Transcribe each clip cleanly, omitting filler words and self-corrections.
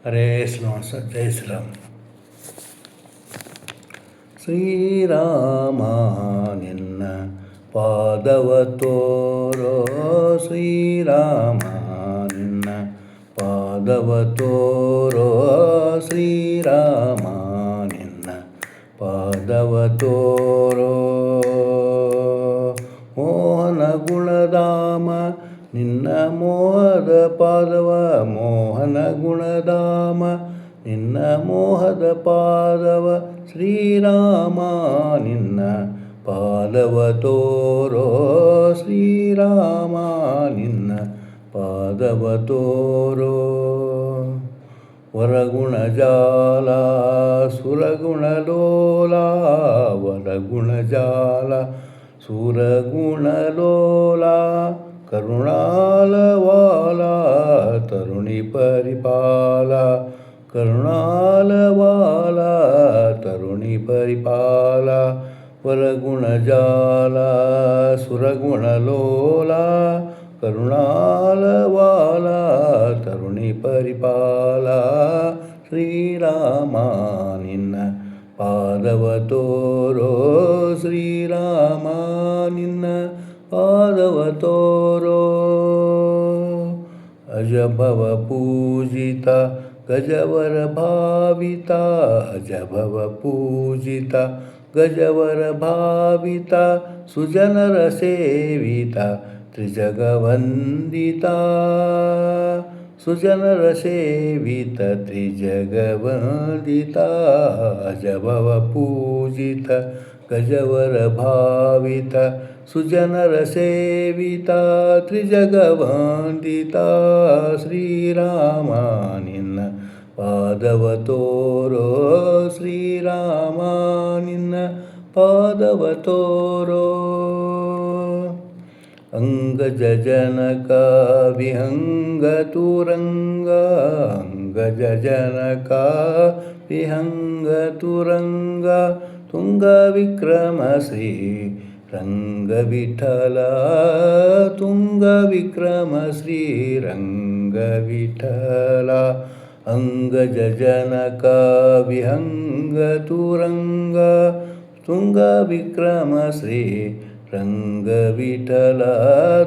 ಹರೇ ಶ್ರೀನಿವಾಸ ಜೈ ಶ್ರೀರಾಮ್. ಶ್ರೀರಾಮ ನಿನ್ನ ಪಾದವ ತೋರೋ, ಶ್ರೀರಾಮ ನಿನ್ನ ಪಾದವ ತೋರೋ, ಶ್ರೀರಾಮ ನಿನ್ನ ಪಾದವ ತೋರೋ. ಮೋಹನ ಗುಣಧಾಮ ನಿನ್ನ ಮೋಹದ ಪಾದವ, ಮೋಹನ ಗುಣಧಾಮ ನಿನ್ನ ಮೋಹದ ಪಾದವ, ಶ್ರೀರಾಮ ನಿನ್ನ ಪಾದವ ತೋರೋ, ಶ್ರೀರಾಮ ನಿನ್ನ ಪಾದವ ತೋರೋ. ವರಗುಣ ಜಾಲ ಸುರಗುಣ ಲೋಲ, ವರಗುಣ ಜಾಲ ಸುರಗುಣ ಲೋಲ, ಕರುಣಾಲವಾಲ ತರುಣಿ ಪರಿಪಾಲ, ಕರುಣಾಲವಾಲ ತರುಣಿ ಪರಿಪಾಲ. ವರಗುಣ ಜಾಲ ಸುರಗುಣ ಲೋಲ, ಕರುಣಾಲವಾಲ ತರುಣಿ ಪರಿಪಾಲ. ಶ್ರೀರಾಮ ನಿನ್ನ ಪಾದವ ತೋರೋ, ಶ್ರೀರಾಮ ನಿನ್ನ ಪಾದವ ತೋರೋ. ಅಜಭವ ಪೂಜಿತ ಗಜವರ ಭಾವಿತ, ಅಜಭವ ಪೂಜಿತ ಗಜವರ ಭಾವಿತ, ಸುಜನರ ಸೇವಿತ ತ್ರಿಜಗವಂದಿತ, ಸುಜನರ ಸೇವಿತ ತ್ರಿಜಗವಂದಿತ. ಅಜಭವ ಪೂಜಿತ ಗಜವರ ಭಾವಿತ, ಸುಜನರ ಸೇವಿತ ತ್ರಿಜಗವಂದಿತ. ಶ್ರೀರಾಮ ನಿನ್ನ ಪಾದವ ತೋರೋ, ಶ್ರೀರಾಮ ನಿನ್ನ ಪಾದವ ತೋರೋ. ಅಂಗಜ ಜನಕ ವಿಹಂಗ ತುರಂಗ, ಅಂಗಜ ಜನಕ ವಿಹಂಗ ತುರಂಗ, ತುಂಗ ವಿಕ್ರಮ ಶ್ರೀ ರಂಗ ವಿಠಲ, ತುಂಗ ವಿಕ್ರಮ ಶ್ರೀ ರಂಗ ವಿಠಲ. ಅಂಗಜ ಜನಕ ವಿಹಂಗ ತುರಂಗ, ತುಂಗ ವಿಕ್ರಮ ಶ್ರೀ ರಂಗ ವಿಠಲ,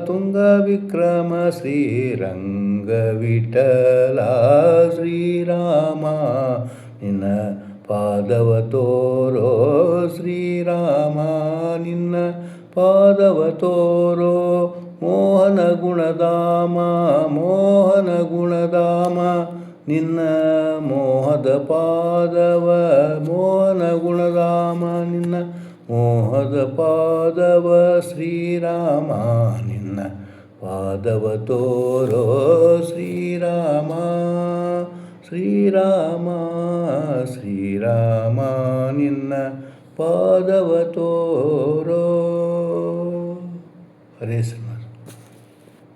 ತುಂಗ ವಿಕ್ರಮ ಶ್ರೀ ರಂಗ ವಿಠಲ. ಶ್ರೀರಾಮ ನಿನ್ನ ಪಾದವ ತೋರೋ, ಶ್ರೀರಾಮ ನಿನ್ನ ಪಾದವ ತೋರೋ. ಮೋಹನ ಗುಣಧಾಮ, ಮೋಹನ ಗುಣಧಾಮ ನಿನ್ನ ಮೋಹದ ಪಾದವ, ಮೋಹನ ಗುಣಧಾಮ ನಿನ್ನ ಮೋಹದ ಪಾದವ, ಶ್ರೀರಾಮ ನಿನ್ನ ಪಾದವ ತೋರೋ, ಶ್ರೀರಾಮ ಶ್ರೀರಾಮ ಶ್ರೀರಾಮ ನಿನ್ನ ಪಾದವ ತೋರೋ. ಹರೇ ಶ್ರೀ